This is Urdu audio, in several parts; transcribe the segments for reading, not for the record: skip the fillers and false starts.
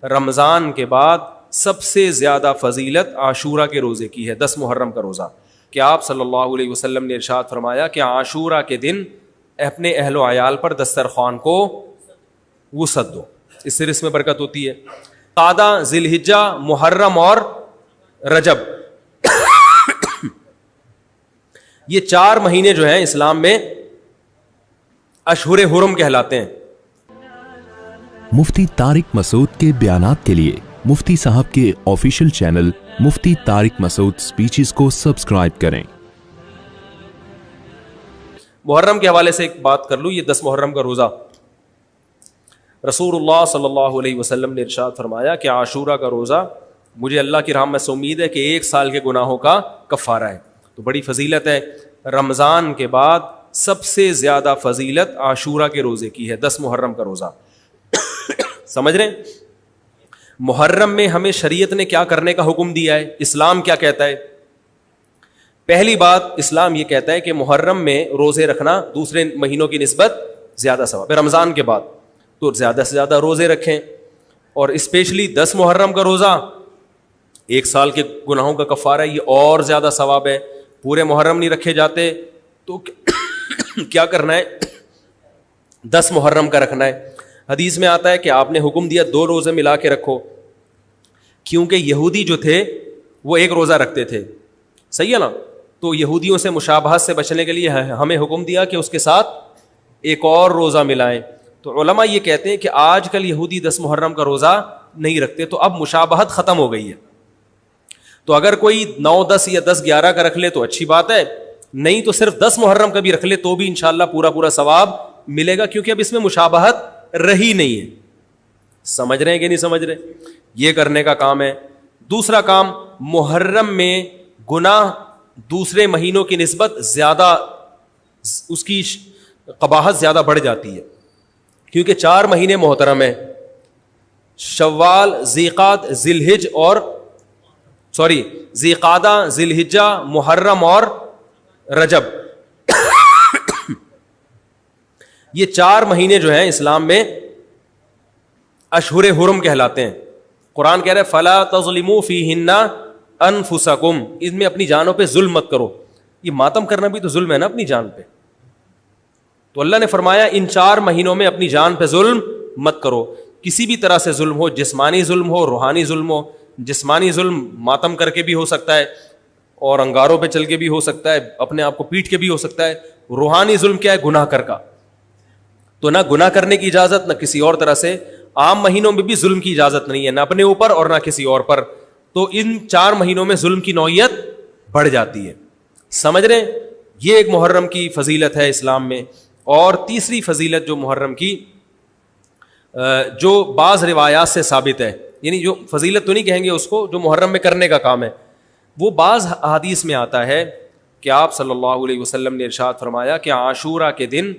رمضان کے بعد سب سے زیادہ فضیلت عاشورہ کے روزے کی ہے, 10 محرم کا روزہ. کہ آپ صلی اللہ علیہ وسلم نے ارشاد فرمایا کہ عاشورہ کے دن اپنے اہل و عیال پر دسترخوان کو وسعت دو, اس سے رزق میں برکت ہوتی ہے. قعدہ, ذی الحجہ, محرم اور رجب, یہ 4 مہینے جو ہیں اسلام میں اشہر حرم کہلاتے ہیں. مفتی طارق مسعود کے بیانات کے لیے مفتی صاحب کے آفیشیل چینل مفتی طارق مسعود سپیچز کو سبسکرائب کریں. محرم کے حوالے سے ایک بات کر لوں, یہ 10 محرم کا روزہ, رسول اللہ صلی اللہ علیہ وسلم نے ارشاد فرمایا کہ عاشورہ کا روزہ مجھے اللہ کی رحمت سے امید ہے کہ 1 سال کے گناہوں کا کفارہ ہے. تو بڑی فضیلت ہے. رمضان کے بعد سب سے زیادہ فضیلت عاشورہ کے روزے کی ہے, 10 محرم کا روزہ. سمجھ رہے ہیں؟ محرم میں ہمیں شریعت نے کیا کرنے کا حکم دیا ہے, اسلام کیا کہتا ہے؟ پہلی بات, اسلام یہ کہتا ہے کہ محرم میں روزے رکھنا دوسرے مہینوں کی نسبت زیادہ ثواب ہے. رمضان کے بعد تو زیادہ سے زیادہ روزے رکھیں, اور اسپیشلی 10 محرم کا روزہ 1 سال کے گناہوں کا کفارہ ہے, یہ اور زیادہ ثواب ہے. پورے محرم نہیں رکھے جاتے تو کیا کرنا ہے, 10 محرم کا رکھنا ہے. حدیث میں آتا ہے کہ آپ نے حکم دیا 2 روزے ملا کے رکھو, کیونکہ یہودی جو تھے وہ 1 روزہ رکھتے تھے, صحیح ہے نا. تو یہودیوں سے مشابہت سے بچنے کے لیے ہمیں حکم دیا کہ اس کے ساتھ ایک اور روزہ ملائیں. تو علماء یہ کہتے ہیں کہ آج کل یہودی 10 محرم کا روزہ نہیں رکھتے, تو اب مشابہت ختم ہو گئی ہے. تو اگر کوئی 9, 10 یا 10, 11 کا رکھ لے تو اچھی بات ہے, نہیں تو صرف 10 محرم کا بھی رکھ لے تو بھی انشاءاللہ پورا ثواب ملے گا, کیونکہ اب اس میں مشابہت رہی نہیں ہے. سمجھ رہے ہیں کہ نہیں سمجھ رہے؟ یہ کرنے کا کام ہے. دوسرا کام, محرم میں گناہ دوسرے مہینوں کی نسبت زیادہ, اس کی قباحت زیادہ بڑھ جاتی ہے, کیونکہ 4 مہینے محترم ہیں, شوال, ذیقعدہ, ذیقعدہ, ذی الحجہ, محرم اور رجب. یہ 4 مہینے جو ہیں اسلام میں اشہر حرم کہلاتے ہیں. قرآن کہہ رہے فلا تظلموا فیہن انفسکم, ان میں اپنی جانوں پہ ظلم مت کرو. یہ ماتم کرنا بھی تو ظلم ہے نا اپنی جان پہ. تو اللہ نے فرمایا ان 4 مہینوں میں اپنی جان پہ ظلم مت کرو. کسی بھی طرح سے ظلم ہو, جسمانی ظلم ہو, روحانی ظلم ہو. جسمانی ظلم ماتم کر کے بھی ہو سکتا ہے, اور انگاروں پہ چل کے بھی ہو سکتا ہے, اپنے آپ کو پیٹ کے بھی ہو سکتا ہے. روحانی ظلم کیا ہے؟ گناہ کر کا. تو نہ گناہ کرنے کی اجازت, نہ کسی اور طرح سے. عام مہینوں میں بھی ظلم کی اجازت نہیں ہے, نہ اپنے اوپر اور نہ کسی اور پر. تو ان 4 مہینوں میں ظلم کی نوعیت بڑھ جاتی ہے. سمجھ رہے ہیں؟ یہ ایک محرم کی فضیلت ہے اسلام میں. اور تیسری فضیلت جو محرم کی, جو بعض روایات سے ثابت ہے, یعنی جو فضیلت تو نہیں کہیں گے اس کو, جو محرم میں کرنے کا کام ہے, وہ بعض احادیث میں آتا ہے کہ آپ صلی اللہ علیہ وسلم نے ارشاد فرمایا کہ عاشورہ کے دن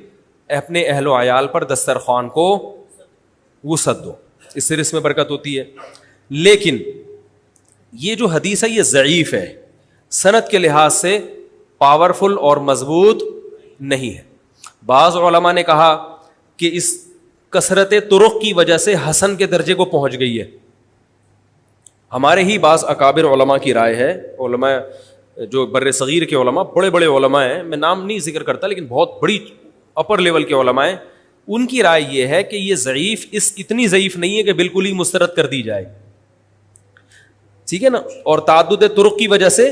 اپنے اہل و عیال پر دسترخوان کو وسعت دو, اس سے رزق میں برکت ہوتی ہے. لیکن یہ جو حدیث ہے یہ ضعیف ہے, سند کے لحاظ سے پاورفل اور مضبوط نہیں ہے. بعض علماء نے کہا کہ اس کثرت طرق کی وجہ سے حسن کے درجے کو پہنچ گئی ہے. ہمارے ہی بعض اکابر علماء کی رائے ہے, علماء جو بر صغیر کے علماء, بڑے بڑے علماء ہیں, میں نام نہیں ذکر کرتا لیکن بہت بڑی اپر لیول کے علماء ہیں, ان کی رائے یہ ہے کہ یہ ضعیف اتنی ضعیف نہیں ہے کہ بالکل ہی مسترد کر دی جائے, ٹھیک ہے نا, اور تعدد طرق کی وجہ سے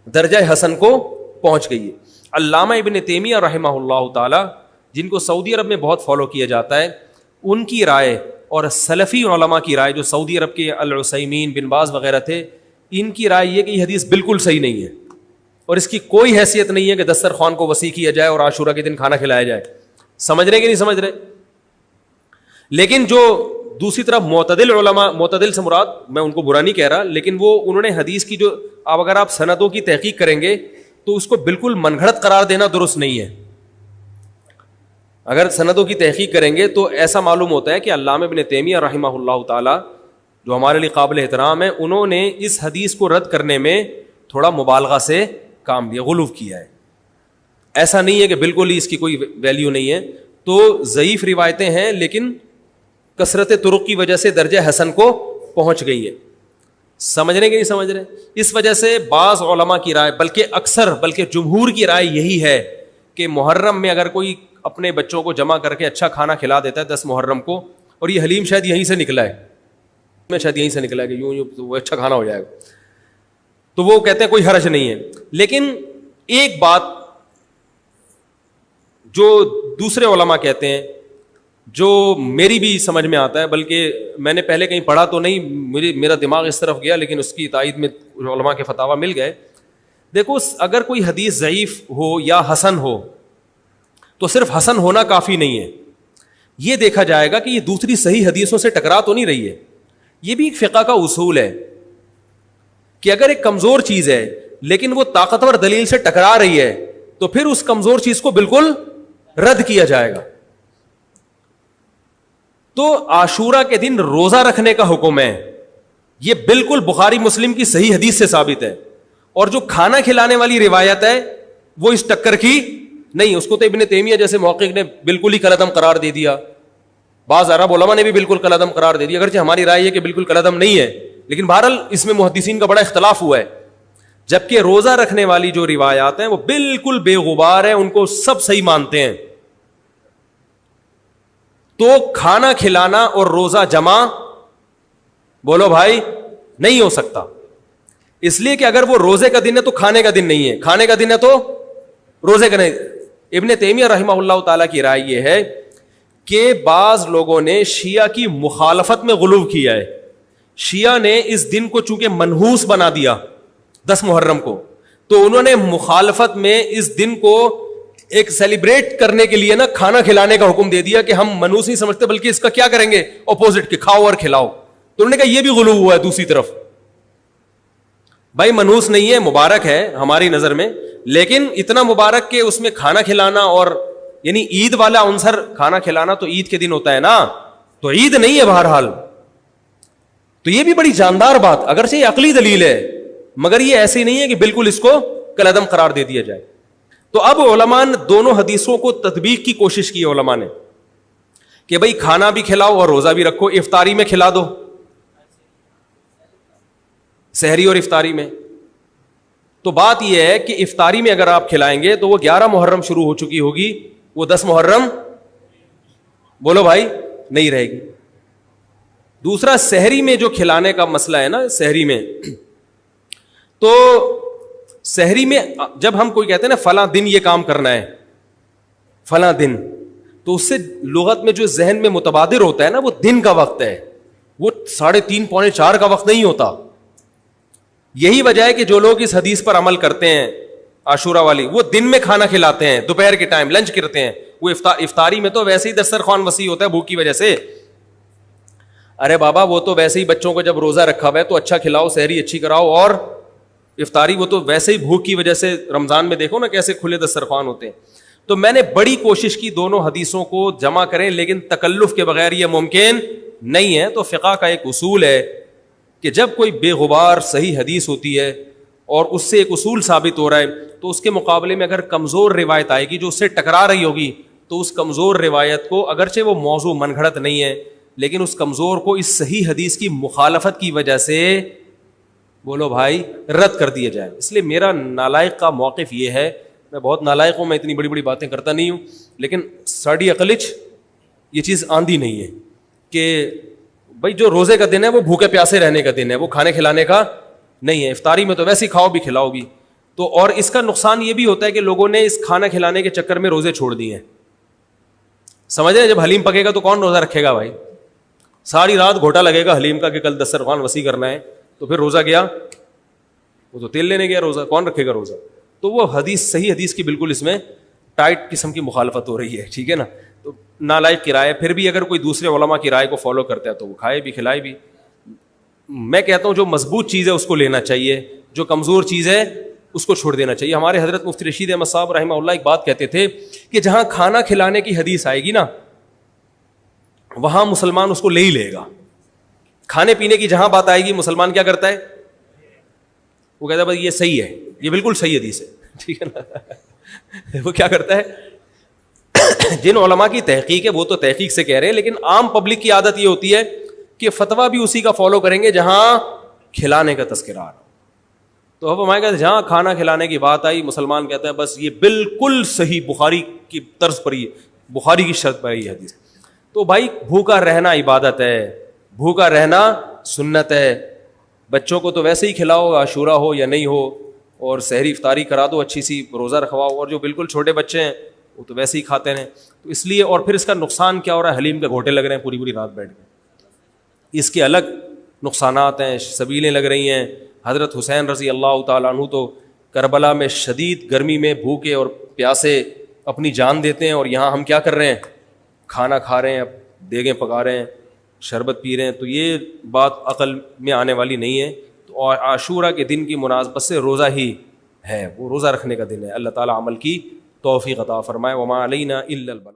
درجہ حسن کو پہنچ گئی ہے. علامہ ابن تیمیہ رحمہ اللہ تعالی, جن کو سعودی عرب میں بہت فالو کیا جاتا ہے, ان کی رائے اور سلفی علماء کی رائے, جو سعودی عرب کے العثیمین, بن باز وغیرہ تھے, ان کی رائے یہ کہ یہ حدیث بالکل صحیح نہیں ہے, اور اس کی کوئی حیثیت نہیں ہے کہ دسترخوان کو وسیع کیا جائے اور عاشورہ کے دن کھانا کھلایا جائے. سمجھ رہے کہ نہیں سمجھ رہے؟ لیکن جو دوسری طرف معتدل علماء, معتدل سے مراد میں ان کو برا نہیں کہہ رہا, لیکن وہ انہوں نے حدیث کی جو, اب اگر آپ سندوں کی تحقیق کریں گے تو اس کو بالکل من گھڑت قرار دینا درست نہیں ہے. اگر سندوں کی تحقیق کریں گے تو ایسا معلوم ہوتا ہے کہ علامہ ابن تیمیہ رحمہ اللہ تعالی, جو ہمارے لیے قابل احترام ہے, انہوں نے اس حدیث کو رد کرنے میں تھوڑا مبالغہ سے کام لیا, غلو کیا ہے. ایسا نہیں ہے کہ بالکل ہی اس کی کوئی ویلیو نہیں ہے. تو ضعیف روایتیں ہیں لیکن کثرت طرق کی وجہ سے درجہ حسن کو پہنچ گئی ہے. سمجھ رہے کہ نہیں سمجھ رہے؟ اس وجہ سے بعض علماء کی رائے, بلکہ جمہور کی رائے یہی ہے کہ محرم میں اگر کوئی اپنے بچوں کو جمع کر کے اچھا کھانا کھلا دیتا ہے 10 محرم کو, اور یہ حلیم شاید یہیں سے نکلا ہے, میں شاید یہیں سے نکلا ہے کہ یوں وہ اچھا کھانا ہو جائے گا, تو وہ کہتے ہیں کوئی حرج نہیں ہے. لیکن ایک بات جو دوسرے علماء کہتے ہیں, جو میری بھی سمجھ میں آتا ہے, بلکہ میں نے پہلے کہیں پڑھا تو نہیں, میرا دماغ اس طرف گیا, لیکن اس کی تائید میں علماء کے فتاویٰ مل گئے. دیکھو, اگر کوئی حدیث ضعیف ہو یا حسن ہو تو صرف حسن ہونا کافی نہیں ہے, یہ دیکھا جائے گا کہ یہ دوسری صحیح حدیثوں سے ٹکرا تو نہیں رہی ہے. یہ بھی ایک فقہ کا اصول ہے کہ اگر ایک کمزور چیز ہے لیکن وہ طاقتور دلیل سے ٹکرا رہی ہے تو پھر اس کمزور چیز کو بالکل رد کیا جائے گا. تو عاشورہ کے دن روزہ رکھنے کا حکم ہے, یہ بالکل بخاری مسلم کی صحیح حدیث سے ثابت ہے. اور جو کھانا کھلانے والی روایت ہے وہ اس ٹکر کی نہیں, اس کو تو ابن تیمیہ جیسے محقق نے بالکل ہی کالعدم قرار دے دیا, بعض عرب علماء نے بھی بالکل کالعدم قرار دے دیا, اگرچہ ہماری رائے ہے کہ بالکل کالعدم نہیں ہے, لیکن بہرحال اس میں محدثین کا بڑا اختلاف ہوا ہے. جبکہ روزہ رکھنے والی جو روایات ہیں وہ بالکل بے غبار ہیں, ان کو سب صحیح مانتے ہیں. تو کھانا کھلانا اور روزہ جمع بولو بھائی نہیں ہو سکتا, اس لیے کہ اگر وہ روزے کا دن ہے تو کھانے کا دن نہیں ہے, کھانے کا دن ہے تو روزے کا نہیں. ابن تیمیہ رحمہ اللہ تعالیٰ کی رائے یہ ہے کہ بعض لوگوں نے شیعہ کی مخالفت میں غلو کیا ہے. شیعہ نے اس دن کو چونکہ منحوس بنا دیا 10 محرم کو, تو انہوں نے مخالفت میں اس دن کو ایک سیلیبریٹ کرنے کے لیے نا کھانا کھلانے کا حکم دے دیا کہ ہم منحوس نہیں سمجھتے بلکہ اس کا کیا کریں گے, اپوزٹ, کہ کھاؤ اور کھلاؤ. تو انہوں نے کہا یہ بھی غلو ہوا ہے دوسری طرف. بھائی منحوس نہیں ہے, مبارک ہے ہماری نظر میں, لیکن اتنا مبارک کہ اس میں کھانا کھلانا اور یعنی عید والا عنصر, کھانا کھلانا تو عید کے دن ہوتا ہے نا, تو عید نہیں ہے بہرحال. تو یہ بھی بڑی جاندار بات, اگرچہ یہ عقلی دلیل ہے مگر یہ ایسی نہیں ہے کہ بالکل اس کو کالعدم قرار دے دیا جائے. تو اب علماء نے دونوں حدیثوں کو تطبیق کی کوشش کی علماء نے کہ بھئی کھانا بھی کھلاؤ اور روزہ بھی رکھو, افطاری میں کھلا دو, سحری اور افطاری میں. تو بات یہ ہے کہ افطاری میں اگر آپ کھلائیں گے تو وہ 11 محرم شروع ہو چکی ہوگی, وہ 10 محرم بولو بھائی نہیں رہے گی. دوسرا سحری میں جو کھلانے کا مسئلہ ہے نا, سحری میں تو سحری میں جب ہم کوئی کہتے ہیں نا فلاں دن یہ کام کرنا ہے فلاں دن, تو اس سے لغت میں جو ذہن میں متبادر ہوتا ہے نا وہ دن کا وقت ہے, وہ 3:30 پونے 4 کا وقت نہیں ہوتا. یہی وجہ ہے کہ جو لوگ اس حدیث پر عمل کرتے ہیں عاشورہ والی, وہ دن میں کھانا کھلاتے ہیں, دوپہر کے ٹائم لنچ کرتے ہیں. وہ افطاری میں تو ویسے ہی دسترخوان وسیع ہوتا ہے بھوک کی وجہ سے. ارے بابا وہ تو ویسے ہی بچوں کو جب روزہ رکھا ہوا ہے تو اچھا کھلاؤ, سحری اچھی کراؤ, اور افطاری وہ تو ویسے ہی بھوک کی وجہ سے, رمضان میں دیکھو نا کیسے کھلے دسترخوان ہوتے ہیں. تو میں نے بڑی کوشش کی دونوں حدیثوں کو جمع کریں, لیکن تکلف کے بغیر یہ ممکن نہیں ہے. تو فقہ کا ایک اصول ہے کہ جب کوئی بے غبار صحیح حدیث ہوتی ہے اور اس سے ایک اصول ثابت ہو رہا ہے, تو اس کے مقابلے میں اگر کمزور روایت آئے گی جو اس سے ٹکرا رہی ہوگی, تو اس کمزور روایت کو, اگرچہ وہ موضوع من گھڑت نہیں ہے, لیکن اس کمزور کو اس صحیح حدیث کی مخالفت کی وجہ سے بولو بھائی رد کر دیا جائے. اس لیے میرا نالائق کا موقف یہ ہے, میں بہت نالائق ہوں, میں اتنی بڑی بڑی باتیں کرتا نہیں ہوں, لیکن ساڑی عقلچ یہ چیز آندھی نہیں ہے کہ بھائی جو روزے کا دن ہے وہ بھوکے پیاسے رہنے کا دن ہے, وہ کھانے کھلانے کا نہیں ہے. افطاری میں تو ویسے ہی کھاؤ بھی کھلاؤ بھی. تو اور اس کا نقصان یہ بھی ہوتا ہے کہ لوگوں نے اس کھانا کھلانے کے چکر میں روزے چھوڑ دیے ہیں. سمجھ رہے ہیں, جب حلیم پکے گا تو کون روزہ رکھے گا بھائی, ساری رات گھوٹا لگے گا حلیم کا کہ کل دسترخوان وسیع کرنا ہے, تو پھر روزہ گیا, وہ تو تیل لینے گیا, روزہ کون رکھے گا روزہ. تو وہ حدیث صحیح حدیث کی بالکل اس میں ٹائٹ قسم کی مخالفت ہو رہی ہے, ٹھیک ہے نا. تو نالائق کی رائے, پھر بھی اگر کوئی دوسرے علماء کی رائے کو فالو کرتا ہے تو وہ کھائے بھی کھلائے بھی. میں کہتا ہوں جو مضبوط چیز ہے اس کو لینا چاہیے, جو کمزور چیز ہے اس کو چھوڑ دینا چاہیے. ہمارے حضرت مفتی رشید احمد صاحب رحمہ اللہ ایک بات کہتے تھے کہ جہاں کھانا کھلانے کی حدیث آئے گی نا وہاں مسلمان اس کو لے ہی لے گا. کھانے پینے کی جہاں بات آئے گی مسلمان کیا کرتا ہے, وہ کہتا ہے بھائی یہ صحیح ہے, یہ بالکل صحیح حدیث ہے, ٹھیک ہے نا. وہ کیا کرتا ہے جن علماء کی تحقیق ہے وہ تو تحقیق سے کہہ رہے ہیں, لیکن عام پبلک کی عادت یہ ہوتی ہے کہ فتویٰ بھی اسی کا فالو کریں گے جہاں کھلانے کا تذکرہ آ رہا. تو اب ہمارے کہتے ہیں جہاں کھانا کھلانے کی بات آئی, مسلمان کہتے ہیں بس یہ بالکل صحیح بخاری کی طرز پر, یہ بخاری کی شرط پر یہ حدیث. تو بھائی بھوکا رہنا عبادت ہے, بھوکا رہنا سنت ہے. بچوں کو تو ویسے ہی کھلاؤ, عاشورہ ہو یا نہیں ہو, اور سحری افطاری کرا دو, اچھی سی روزہ رکھواؤ, اور جو بالکل چھوٹے بچے ہیں وہ تو ویسے ہی کھاتے ہیں. تو اس لیے, اور پھر اس کا نقصان کیا ہو رہا ہے, حلیم کے گھوٹے لگ رہے ہیں پوری رات بیٹھ کے, اس کے الگ نقصانات ہیں, سبیلیں لگ رہی ہیں. حضرت حسین رضی اللہ تعالیٰ عنہ تو کربلا میں شدید گرمی میں بھوکے اور پیاسے اپنی جان دیتے ہیں, اور یہاں ہم کیا کر رہے ہیں, کھانا کھا رہے ہیں, دیگیں پکا رہے ہیں, شربت پی رہے ہیں. تو یہ بات عقل میں آنے والی نہیں ہے. تو عاشورہ کے دن کی مناسبت سے روزہ ہی ہے, وہ روزہ رکھنے کا دن ہے. اللہ تعالیٰ عمل کی توفیق عطا فرمائے. وما علینا الا البلاغ.